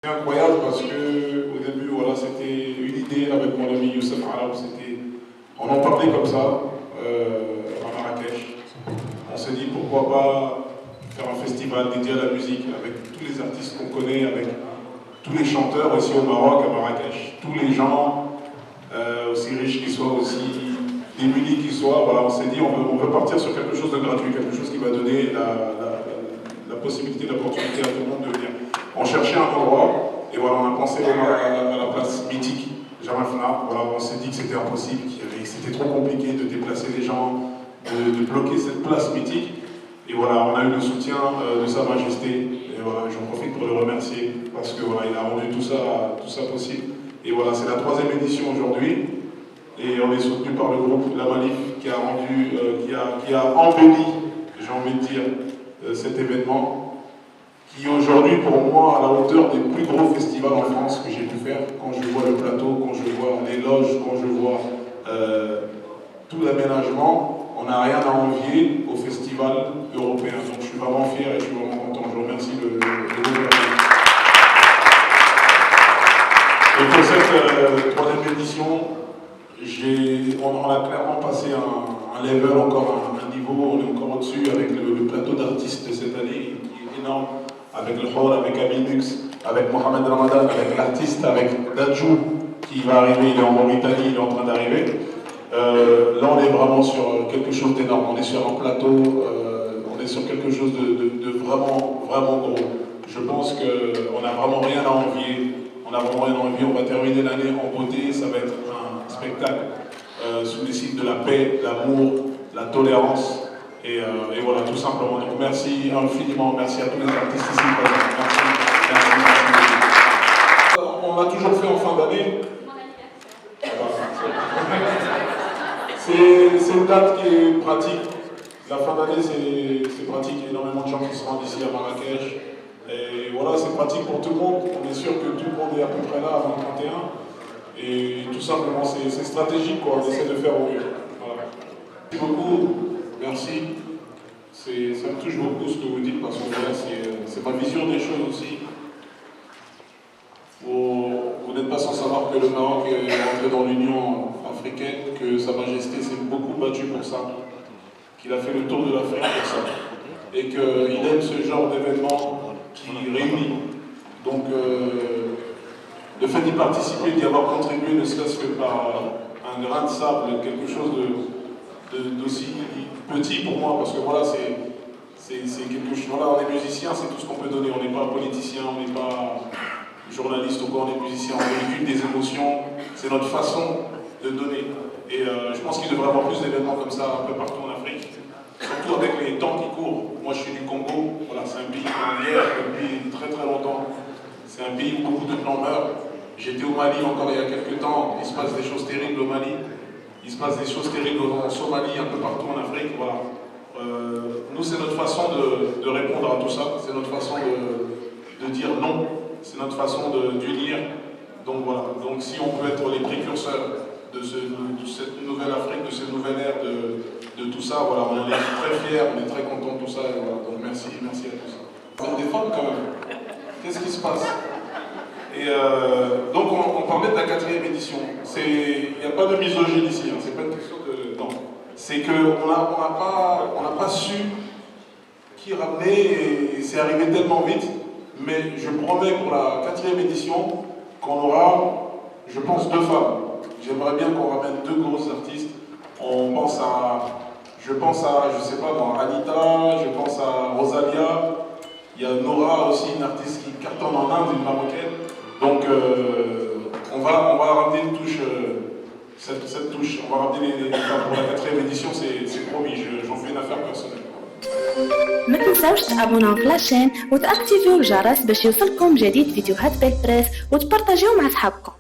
C'est incroyable parce que au début, voilà, c'était une idée avec mon ami Youssef Arab. On en parlait comme ça à Marrakech. On s'est dit pourquoi pas faire un festival dédié à la musique avec tous les artistes qu'on connaît, avec tous les chanteurs aussi au Maroc, à Marrakech, tous les gens aussi riches qu'ils soient, aussi démunis qu'ils soient. Voilà, on s'est dit on veut partir sur quelque chose de gratuit, quelque chose qui va donner la possibilité, l'opportunité à tout le monde de venir. On cherchait un endroit et voilà, on a pensé à la place mythique, Jamafna. Voilà, on s'est dit que c'était impossible, que c'était trop compliqué de déplacer les gens, de bloquer cette place mythique. Et voilà, on a eu le soutien de Sa Majesté. Et voilà, j'en profite pour le remercier parce que voilà, il a rendu tout ça possible. Et voilà, c'est la 3e édition aujourd'hui. Et on est soutenu par le groupe La Malif qui a rendu, qui a embelli, j'ai envie de dire, cet événement, qui aujourd'hui pour moi à la hauteur des plus gros festivals en France que j'ai pu faire. Quand je vois le plateau, quand je vois les loges, quand je vois tout l'aménagement, on n'a rien à envier au festival européen. Donc je suis vraiment fier et je suis vraiment content. Je remercie le gouvernement. Et pour cette 3e édition, on a clairement passé un level, encore un niveau, on est encore au-dessus avec le plateau d'artistes de cette année qui est énorme, avec le Hor, avec Aminux, avec Mohamed Ramadan, avec l'artiste, avec Dadjou qui va arriver, il est en Mauritanie, il est en train d'arriver. Là on est vraiment sur quelque chose d'énorme, on est sur un plateau, on est sur quelque chose de vraiment, vraiment gros. Je pense qu'on n'a vraiment rien à envier. On va terminer l'année en beauté, ça va être un spectacle sous les signes de la paix, l'amour, la tolérance, et voilà, tout simplement. Donc merci infiniment, merci à tous les artistes ici présents. Merci. On l'a toujours fait en fin d'année. C'est une date qui est pratique. La fin d'année, c'est pratique, il y a énormément de gens qui se rendent ici à Marrakech. Et voilà, c'est pratique pour tout le monde. On est sûr que tout le monde est à peu près là avant le 31. Et tout simplement, c'est stratégique, quoi. On essaie de faire au mieux. Voilà. Merci beaucoup. Merci. Ça me touche beaucoup ce que vous dites parce que voilà, c'est ma vision des choses aussi. Vous n'êtes pas sans savoir que le Maroc est entré dans l'Union africaine, que Sa Majesté s'est beaucoup battu pour ça, qu'il a fait le tour de l'Afrique pour ça, et qu'il aime ce genre d'événement qui réunit. Donc, le fait d'y participer, d'y avoir contribué, ne serait-ce que par un grain de sable, quelque chose d'aussi petit pour moi, parce que voilà, c'est quelque chose. Voilà, on est musicien, c'est tout ce qu'on peut donner. On n'est pas politicien, on n'est pas journaliste ou quoi, on est musicien, on véhicule des émotions. C'est notre façon de donner. Et je pense qu'il devrait y avoir plus d'événements comme ça un peu partout en Afrique. Surtout avec les temps qui courent. Moi je suis du Congo, voilà, c'est un pays en guerre depuis très très longtemps. C'est un pays où beaucoup de gens meurent. J'étais au Mali encore il y a quelques temps, il se passe des choses terribles au Mali. Il se passe des choses terribles en Somalie, un peu partout en Afrique. Voilà. Nous c'est notre façon de répondre à tout ça, c'est notre façon de dire non, c'est notre façon d'unir. Donc voilà, donc si on peut être les précurseurs de cette nouvelle Afrique, de cette nouvelle ère, de tout ça, voilà, on est très fiers, on est très contents de tout ça, et voilà, donc merci à tous. On des femmes quand même, qu'est-ce qui se passe? Et donc on parlait de la 4e édition, il n'y a pas de misogynie ici, hein, c'est pas une question de... Non, c'est qu'on n'a pas su qui ramener, et c'est arrivé tellement vite, mais je promets pour la 4e édition qu'on aura, je pense, 2 femmes. J'aimerais bien qu'on ramène 2 grosses artistes. Je pense à, je sais pas moi, Anita, je pense à Rosalia. Il y a Nora aussi, une artiste qui cartonne en Inde, une marocaine. Donc on va ramener une touche, cette touche. On va ramener les femmes pour la 4e édition, c'est promis, j'en fais une affaire personnelle. ما تنساوش تابوناو في لاشين وتاكتيفيو الجرس باش يوصلكم جديد فيديوهات بالبريس وتبارطاجيو مع صحابكم.